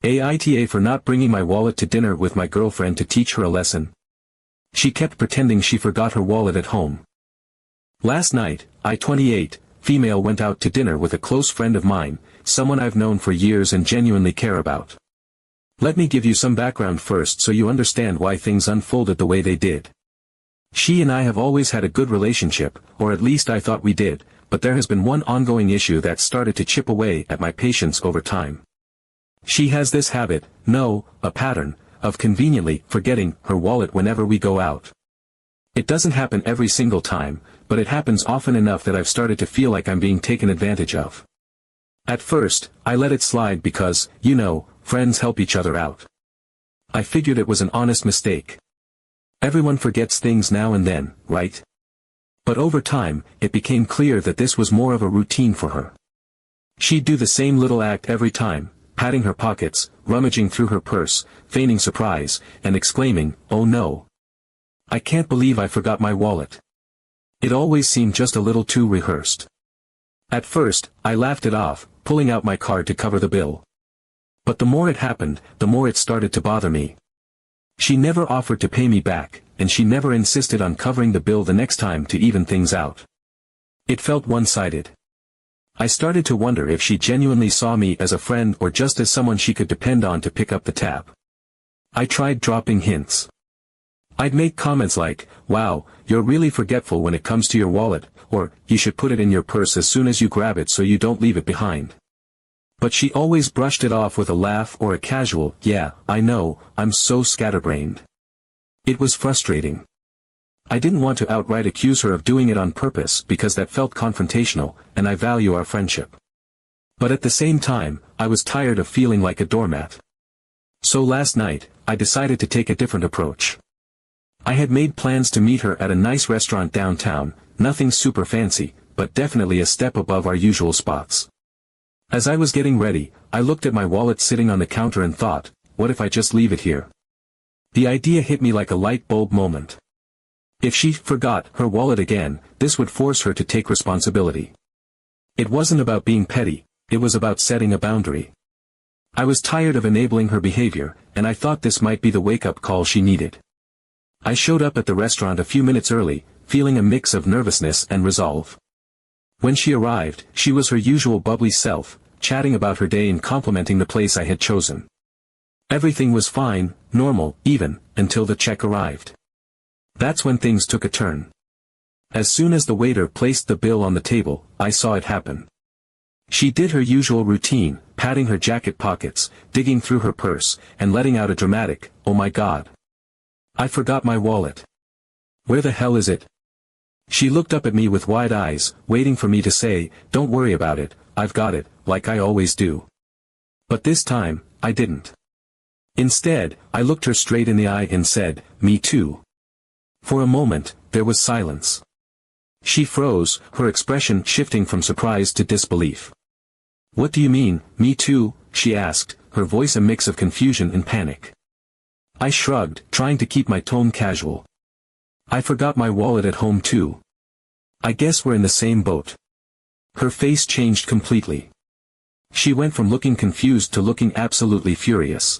AITA for not bringing my wallet to dinner with my girlfriend to teach her a lesson. She kept pretending she forgot her wallet at home. Last night, I 28, female went out to dinner with a close friend of mine, someone I've known for years and genuinely care about. Let me give you some background first so you understand why things unfolded the way they did. She and I have always had a good relationship, or at least I thought we did, but there has been one ongoing issue that started to chip away at my patience over time. She has this habit, no, a pattern, of conveniently forgetting her wallet whenever we go out. It doesn't happen every single time, but it happens often enough that I've started to feel like I'm being taken advantage of. At first, I let it slide because, you know, friends help each other out. I figured it was an honest mistake. Everyone forgets things now and then, right? But over time, it became clear that this was more of a routine for her. She'd do the same little act every time, patting her pockets, rummaging through her purse, feigning surprise, and exclaiming, "Oh no! I can't believe I forgot my wallet." It always seemed just a little too rehearsed. At first, I laughed it off, pulling out my card to cover the bill. But the more it happened, the more it started to bother me. She never offered to pay me back, and she never insisted on covering the bill the next time to even things out. It felt one-sided. I started to wonder if she genuinely saw me as a friend or just as someone she could depend on to pick up the tab. I tried dropping hints. I'd make comments like, "Wow, you're really forgetful when it comes to your wallet," or, "You should put it in your purse as soon as you grab it so you don't leave it behind." But she always brushed it off with a laugh or a casual, "Yeah, I know, I'm so scatterbrained." It was frustrating. I didn't want to outright accuse her of doing it on purpose because that felt confrontational, and I value our friendship. But at the same time, I was tired of feeling like a doormat. So last night, I decided to take a different approach. I had made plans to meet her at a nice restaurant downtown, nothing super fancy, but definitely a step above our usual spots. As I was getting ready, I looked at my wallet sitting on the counter and thought, what if I just leave it here? The idea hit me like a light bulb moment. If she forgot her wallet again, this would force her to take responsibility. It wasn't about being petty, it was about setting a boundary. I was tired of enabling her behavior, and I thought this might be the wake-up call she needed. I showed up at the restaurant a few minutes early, feeling a mix of nervousness and resolve. When she arrived, she was her usual bubbly self, chatting about her day and complimenting the place I had chosen. Everything was fine, normal, even, until the check arrived. That's when things took a turn. As soon as the waiter placed the bill on the table, I saw it happen. She did her usual routine, patting her jacket pockets, digging through her purse, and letting out a dramatic, "Oh my God. I forgot my wallet. Where the hell is it?" She looked up at me with wide eyes, waiting for me to say, "Don't worry about it, I've got it," like I always do. But this time, I didn't. Instead, I looked her straight in the eye and said, "Me too." For a moment, there was silence. She froze, her expression shifting from surprise to disbelief. "What do you mean, me too?" she asked, her voice a mix of confusion and panic. I shrugged, trying to keep my tone casual. "I forgot my wallet at home too. I guess we're in the same boat." Her face changed completely. She went from looking confused to looking absolutely furious.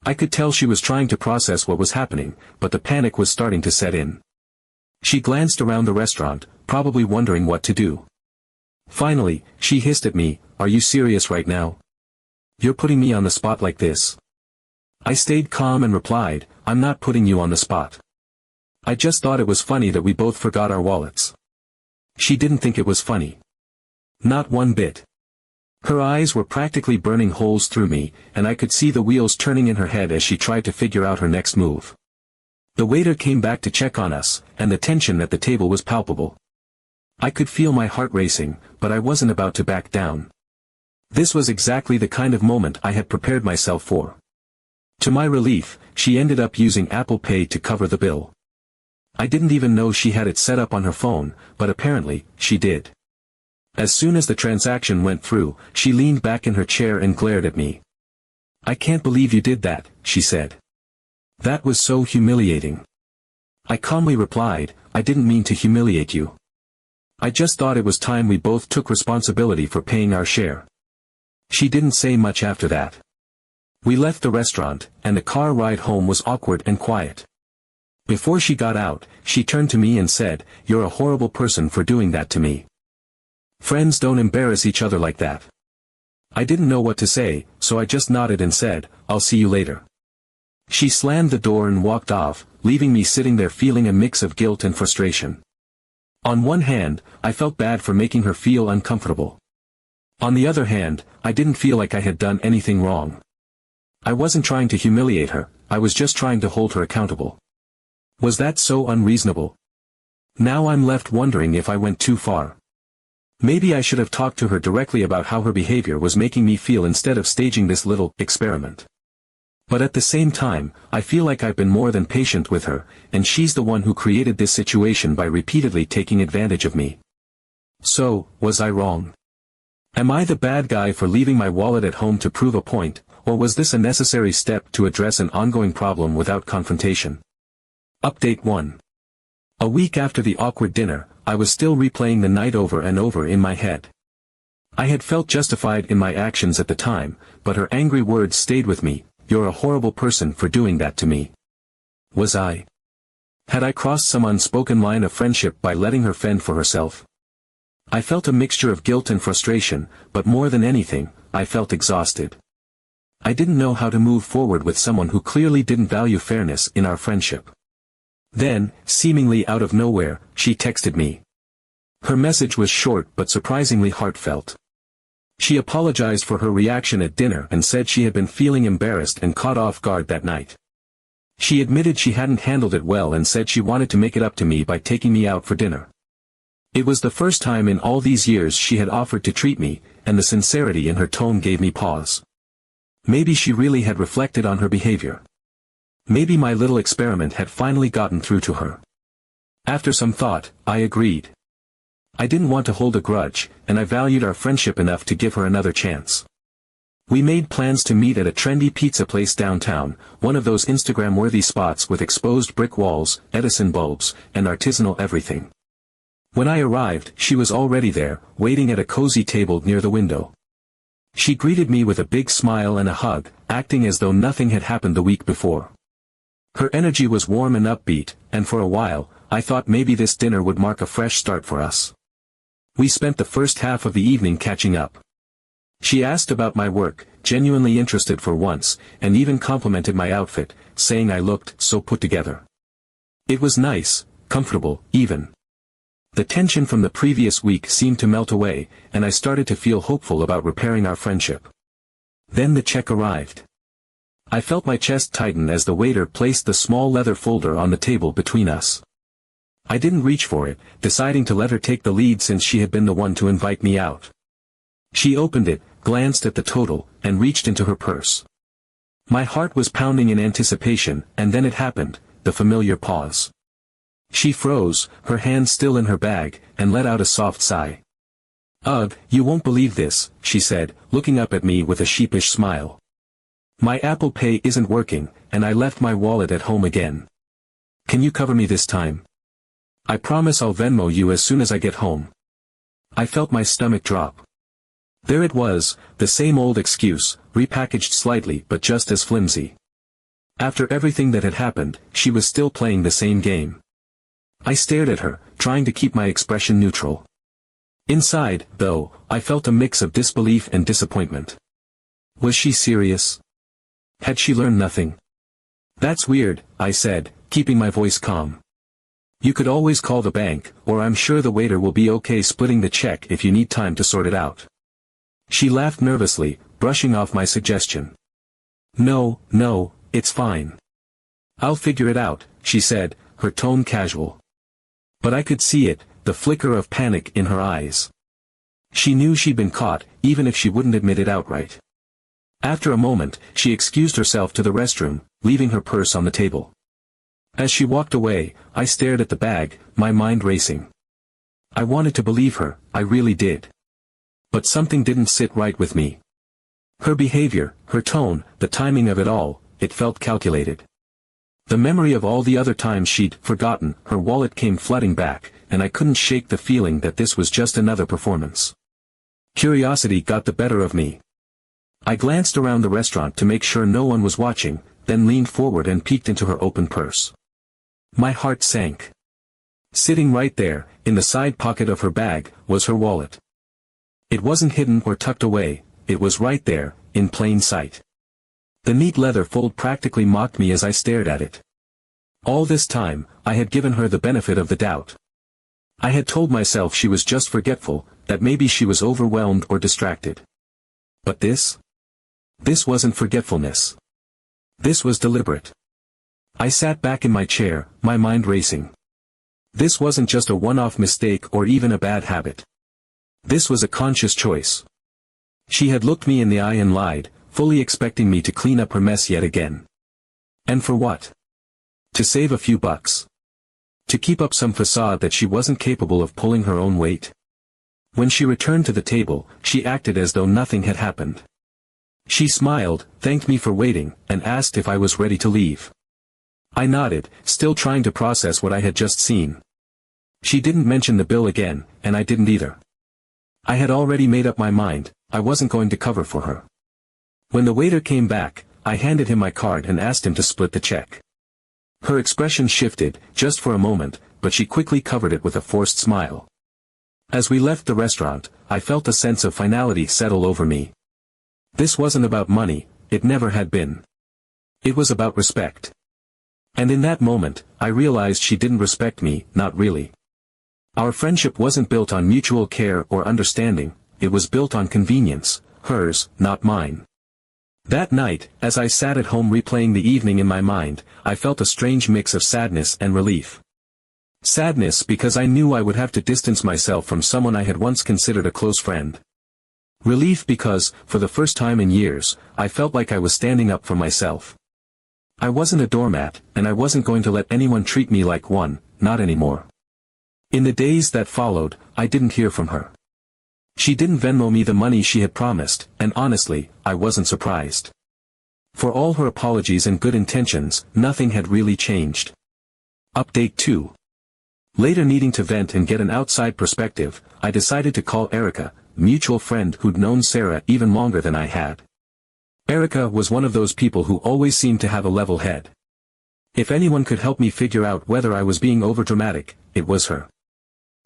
I could tell she was trying to process what was happening, but the panic was starting to set in. She glanced around the restaurant, probably wondering what to do. Finally, she hissed at me, "Are you serious right now? You're putting me on the spot like this." I stayed calm and replied, "I'm not putting you on the spot. I just thought it was funny that we both forgot our wallets." She didn't think it was funny. Not one bit. Her eyes were practically burning holes through me, and I could see the wheels turning in her head as she tried to figure out her next move. The waiter came back to check on us, and the tension at the table was palpable. I could feel my heart racing, but I wasn't about to back down. This was exactly the kind of moment I had prepared myself for. To my relief, she ended up using Apple Pay to cover the bill. I didn't even know she had it set up on her phone, but apparently, she did. As soon as the transaction went through, she leaned back in her chair and glared at me. "I can't believe you did that," she said. "That was so humiliating." I calmly replied, "I didn't mean to humiliate you. I just thought it was time we both took responsibility for paying our share." She didn't say much after that. We left the restaurant, and the car ride home was awkward and quiet. Before she got out, she turned to me and said, "You're a horrible person for doing that to me. Friends don't embarrass each other like that." I didn't know what to say, so I just nodded and said, "I'll see you later." She slammed the door and walked off, leaving me sitting there feeling a mix of guilt and frustration. On one hand, I felt bad for making her feel uncomfortable. On the other hand, I didn't feel like I had done anything wrong. I wasn't trying to humiliate her, I was just trying to hold her accountable. Was that so unreasonable? Now I'm left wondering if I went too far. Maybe I should have talked to her directly about how her behavior was making me feel instead of staging this little experiment. But at the same time, I feel like I've been more than patient with her, and she's the one who created this situation by repeatedly taking advantage of me. So, was I wrong? Am I the bad guy for leaving my wallet at home to prove a point, or was this a necessary step to address an ongoing problem without confrontation? Update 1. A week after the awkward dinner, I was still replaying the night over and over in my head. I had felt justified in my actions at the time, but her angry words stayed with me. "You're a horrible person for doing that to me." Was I? Had I crossed some unspoken line of friendship by letting her fend for herself? I felt a mixture of guilt and frustration, but more than anything, I felt exhausted. I didn't know how to move forward with someone who clearly didn't value fairness in our friendship. Then, seemingly out of nowhere, she texted me. Her message was short but surprisingly heartfelt. She apologized for her reaction at dinner and said she had been feeling embarrassed and caught off guard that night. She admitted she hadn't handled it well and said she wanted to make it up to me by taking me out for dinner. It was the first time in all these years she had offered to treat me, and the sincerity in her tone gave me pause. Maybe she really had reflected on her behavior. Maybe my little experiment had finally gotten through to her. After some thought, I agreed. I didn't want to hold a grudge, and I valued our friendship enough to give her another chance. We made plans to meet at a trendy pizza place downtown, one of those Instagram-worthy spots with exposed brick walls, Edison bulbs, and artisanal everything. When I arrived, she was already there, waiting at a cozy table near the window. She greeted me with a big smile and a hug, acting as though nothing had happened the week before. Her energy was warm and upbeat, and for a while, I thought maybe this dinner would mark a fresh start for us. We spent the first half of the evening catching up. She asked about my work, genuinely interested for once, and even complimented my outfit, saying I looked so put together. It was nice, comfortable, even. The tension from the previous week seemed to melt away, and I started to feel hopeful about repairing our friendship. Then the check arrived. I felt my chest tighten as the waiter placed the small leather folder on the table between us. I didn't reach for it, deciding to let her take the lead since she had been the one to invite me out. She opened it, glanced at the total, and reached into her purse. My heart was pounding in anticipation, and then it happened, the familiar pause. She froze, her hand still in her bag, and let out a soft sigh. "Ugh, you won't believe this," she said, looking up at me with a sheepish smile. "My Apple Pay isn't working, and I left my wallet at home again. Can you cover me this time? I promise I'll Venmo you as soon as I get home." I felt my stomach drop. There it was, the same old excuse, repackaged slightly but just as flimsy. After everything that had happened, she was still playing the same game. I stared at her, trying to keep my expression neutral. Inside, though, I felt a mix of disbelief and disappointment. Was she serious? Had she learned nothing? "That's weird," I said, keeping my voice calm. "You could always call the bank, or I'm sure the waiter will be okay splitting the check if you need time to sort it out." She laughed nervously, brushing off my suggestion. No, it's fine. I'll figure it out," she said, her tone casual. But I could see it, the flicker of panic in her eyes. She knew she'd been caught, even if she wouldn't admit it outright. After a moment, she excused herself to the restroom, leaving her purse on the table. As she walked away, I stared at the bag, my mind racing. I wanted to believe her, I really did. But something didn't sit right with me. Her behavior, her tone, the timing of it all, it felt calculated. The memory of all the other times she'd forgotten her wallet came flooding back, and I couldn't shake the feeling that this was just another performance. Curiosity got the better of me. I glanced around the restaurant to make sure no one was watching, then leaned forward and peeked into her open purse. My heart sank. Sitting right there, in the side pocket of her bag, was her wallet. It wasn't hidden or tucked away, it was right there, in plain sight. The neat leather fold practically mocked me as I stared at it. All this time, I had given her the benefit of the doubt. I had told myself she was just forgetful, that maybe she was overwhelmed or distracted. But this? This wasn't forgetfulness. This was deliberate. I sat back in my chair, my mind racing. This wasn't just a one-off mistake or even a bad habit. This was a conscious choice. She had looked me in the eye and lied, fully expecting me to clean up her mess yet again. And for what? To save a few bucks. To keep up some facade that she wasn't capable of pulling her own weight. When she returned to the table, she acted as though nothing had happened. She smiled, thanked me for waiting, and asked if I was ready to leave. I nodded, still trying to process what I had just seen. She didn't mention the bill again, and I didn't either. I had already made up my mind, I wasn't going to cover for her. When the waiter came back, I handed him my card and asked him to split the check. Her expression shifted, just for a moment, but she quickly covered it with a forced smile. As we left the restaurant, I felt a sense of finality settle over me. This wasn't about money, it never had been. It was about respect. And in that moment, I realized she didn't respect me, not really. Our friendship wasn't built on mutual care or understanding, it was built on convenience, hers, not mine. That night, as I sat at home replaying the evening in my mind, I felt a strange mix of sadness and relief. Sadness because I knew I would have to distance myself from someone I had once considered a close friend. Relief because, for the first time in years, I felt like I was standing up for myself. I wasn't a doormat, and I wasn't going to let anyone treat me like one, not anymore. In the days that followed, I didn't hear from her. She didn't Venmo me the money she had promised, and honestly, I wasn't surprised. For all her apologies and good intentions, nothing had really changed. Update 2. Later, needing to vent and get an outside perspective, I decided to call Erica, a mutual friend who'd known Sarah even longer than I had. Erica was one of those people who always seemed to have a level head. If anyone could help me figure out whether I was being overdramatic, it was her.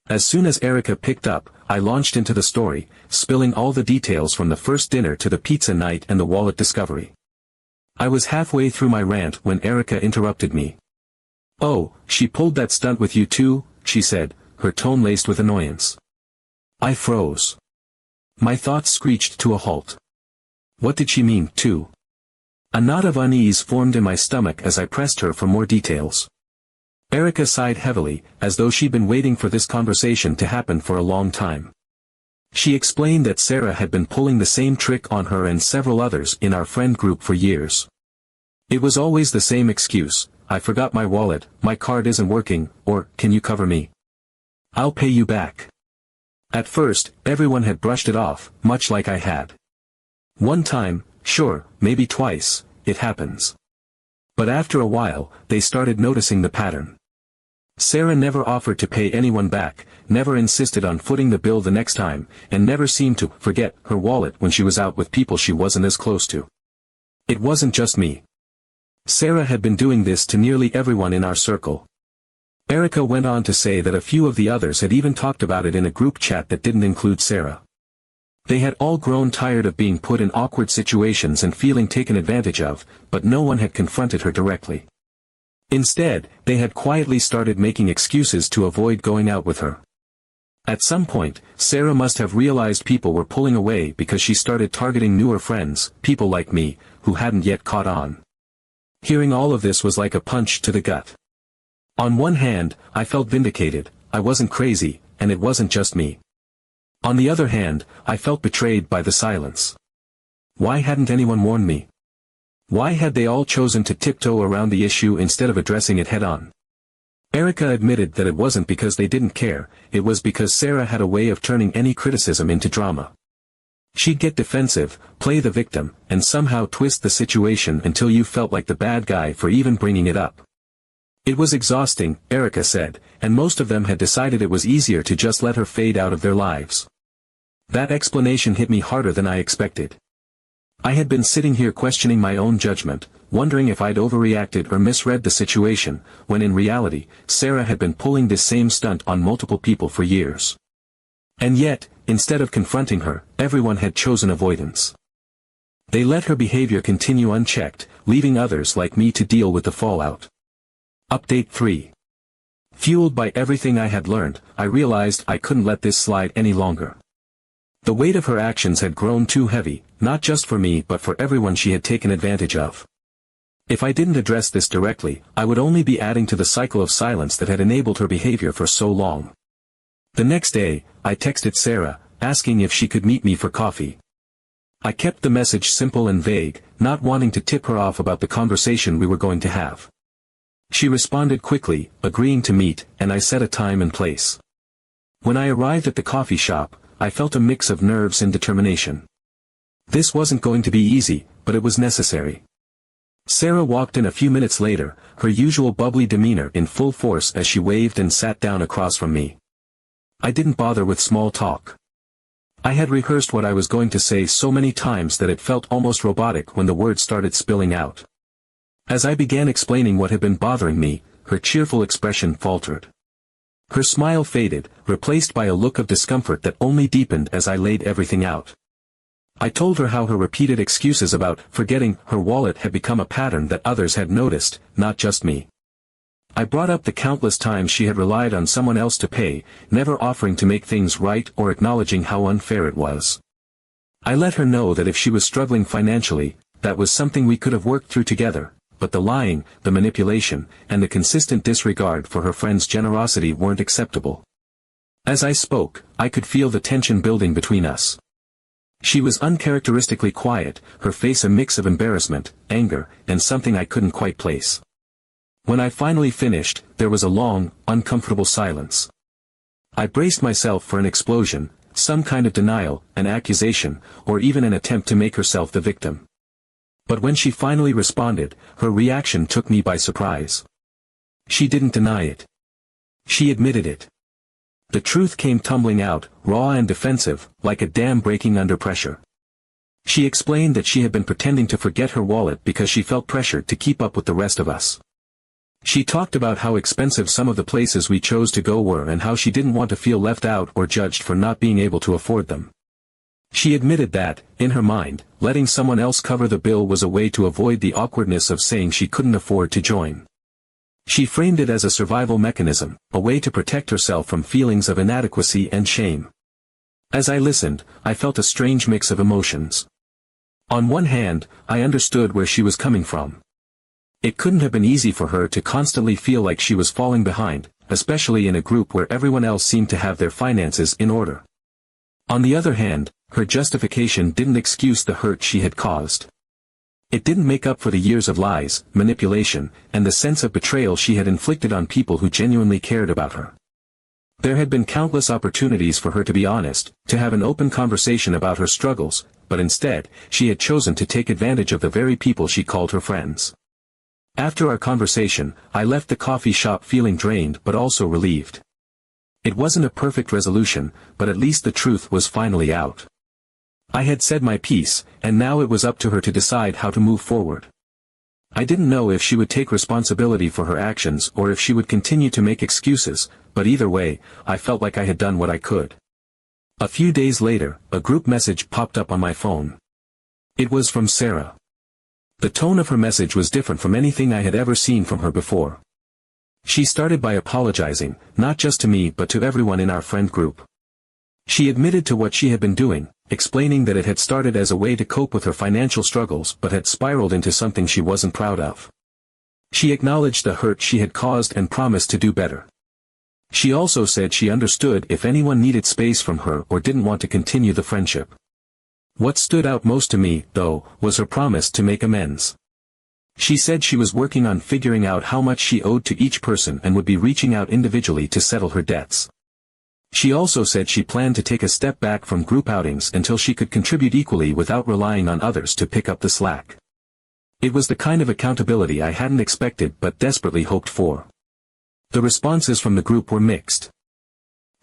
As soon as Erica picked up, I launched into the story, spilling all the details from the first dinner to the pizza night and the wallet discovery. I was halfway through my rant when Erica interrupted me. "Oh, she pulled that stunt with you too," she said, her tone laced with annoyance. I froze. My thoughts screeched to a halt. What did she mean, too? A knot of unease formed in my stomach as I pressed her for more details. Erica sighed heavily, as though she'd been waiting for this conversation to happen for a long time. She explained that Sarah had been pulling the same trick on her and several others in our friend group for years. It was always the same excuse: "I forgot my wallet, my card isn't working," or "Can you cover me? I'll pay you back." At first, everyone had brushed it off, much like I had. One time, sure, maybe twice, it happens. But after a while, they started noticing the pattern. Sarah never offered to pay anyone back, never insisted on footing the bill the next time, and never seemed to forget her wallet when she was out with people she wasn't as close to. It wasn't just me. Sarah had been doing this to nearly everyone in our circle. Erica went on to say that a few of the others had even talked about it in a group chat that didn't include Sarah. They had all grown tired of being put in awkward situations and feeling taken advantage of, but no one had confronted her directly. Instead, they had quietly started making excuses to avoid going out with her. At some point, Sarah must have realized people were pulling away because she started targeting newer friends, people like me, who hadn't yet caught on. Hearing all of this was like a punch to the gut. On one hand, I felt vindicated, I wasn't crazy, and it wasn't just me. On the other hand, I felt betrayed by the silence. Why hadn't anyone warned me? Why had they all chosen to tiptoe around the issue instead of addressing it head-on? Erica admitted that it wasn't because they didn't care, it was because Sarah had a way of turning any criticism into drama. She'd get defensive, play the victim, and somehow twist the situation until you felt like the bad guy for even bringing it up. It was exhausting, Erica said, and most of them had decided it was easier to just let her fade out of their lives. That explanation hit me harder than I expected. I had been sitting here questioning my own judgment, wondering if I'd overreacted or misread the situation, when in reality, Sarah had been pulling this same stunt on multiple people for years. And yet, instead of confronting her, everyone had chosen avoidance. They let her behavior continue unchecked, leaving others like me to deal with the fallout. Update 3. Fueled by everything I had learned, I realized I couldn't let this slide any longer. The weight of her actions had grown too heavy, not just for me but for everyone she had taken advantage of. If I didn't address this directly, I would only be adding to the cycle of silence that had enabled her behavior for so long. The next day, I texted Sarah, asking if she could meet me for coffee. I kept the message simple and vague, not wanting to tip her off about the conversation we were going to have. She responded quickly, agreeing to meet, and I set a time and place. When I arrived at the coffee shop, I felt a mix of nerves and determination. This wasn't going to be easy, but it was necessary. Sarah walked in a few minutes later, her usual bubbly demeanor in full force as she waved and sat down across from me. I didn't bother with small talk. I had rehearsed what I was going to say so many times that it felt almost robotic when the words started spilling out. As I began explaining what had been bothering me, her cheerful expression faltered. Her smile faded, replaced by a look of discomfort that only deepened as I laid everything out. I told her how her repeated excuses about forgetting her wallet had become a pattern that others had noticed, not just me. I brought up the countless times she had relied on someone else to pay, never offering to make things right or acknowledging how unfair it was. I let her know that if she was struggling financially, that was something we could have worked through together, but the lying, the manipulation, and the consistent disregard for her friend's generosity weren't acceptable. As I spoke, I could feel the tension building between us. She was uncharacteristically quiet, her face a mix of embarrassment, anger, and something I couldn't quite place. When I finally finished, there was a long, uncomfortable silence. I braced myself for an explosion, some kind of denial, an accusation, or even an attempt to make herself the victim. But when she finally responded, her reaction took me by surprise. She didn't deny it. She admitted it. The truth came tumbling out, raw and defensive, like a dam breaking under pressure. She explained that she had been pretending to forget her wallet because she felt pressured to keep up with the rest of us. She talked about how expensive some of the places we chose to go were and how she didn't want to feel left out or judged for not being able to afford them. She admitted that, in her mind, letting someone else cover the bill was a way to avoid the awkwardness of saying she couldn't afford to join. She framed it as a survival mechanism, a way to protect herself from feelings of inadequacy and shame. As I listened, I felt a strange mix of emotions. On one hand, I understood where she was coming from. It couldn't have been easy for her to constantly feel like she was falling behind, especially in a group where everyone else seemed to have their finances in order. On the other hand, her justification didn't excuse the hurt she had caused. It didn't make up for the years of lies, manipulation, and the sense of betrayal she had inflicted on people who genuinely cared about her. There had been countless opportunities for her to be honest, to have an open conversation about her struggles, but instead, she had chosen to take advantage of the very people she called her friends. After our conversation, I left the coffee shop feeling drained but also relieved. It wasn't a perfect resolution, but at least the truth was finally out. I had said my piece, and now it was up to her to decide how to move forward. I didn't know if she would take responsibility for her actions or if she would continue to make excuses, but either way, I felt like I had done what I could. A few days later, a group message popped up on my phone. It was from Sarah. The tone of her message was different from anything I had ever seen from her before. She started by apologizing, not just to me but to everyone in our friend group. She admitted to what she had been doing, explaining that it had started as a way to cope with her financial struggles but had spiraled into something she wasn't proud of. She acknowledged the hurt she had caused and promised to do better. She also said she understood if anyone needed space from her or didn't want to continue the friendship. What stood out most to me, though, was her promise to make amends. She said she was working on figuring out how much she owed to each person and would be reaching out individually to settle her debts. She also said she planned to take a step back from group outings until she could contribute equally without relying on others to pick up the slack. It was the kind of accountability I hadn't expected but desperately hoped for. The responses from the group were mixed.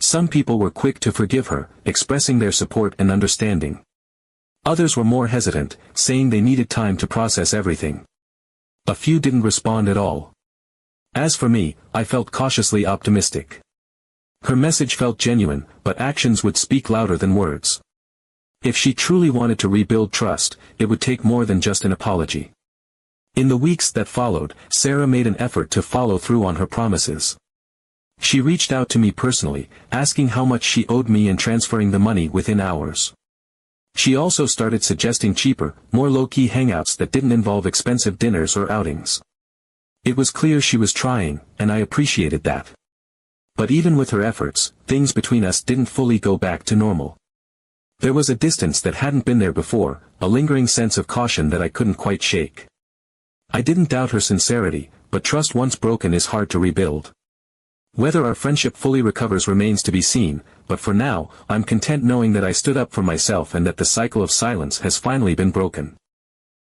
Some people were quick to forgive her, expressing their support and understanding. Others were more hesitant, saying they needed time to process everything. A few didn't respond at all. As for me, I felt cautiously optimistic. Her message felt genuine, but actions would speak louder than words. If she truly wanted to rebuild trust, it would take more than just an apology. In the weeks that followed, Sarah made an effort to follow through on her promises. She reached out to me personally, asking how much she owed me and transferring the money within hours. She also started suggesting cheaper, more low-key hangouts that didn't involve expensive dinners or outings. It was clear she was trying, and I appreciated that. But even with her efforts, things between us didn't fully go back to normal. There was a distance that hadn't been there before, a lingering sense of caution that I couldn't quite shake. I didn't doubt her sincerity, but trust once broken is hard to rebuild. Whether our friendship fully recovers remains to be seen, but for now, I'm content knowing that I stood up for myself and that the cycle of silence has finally been broken.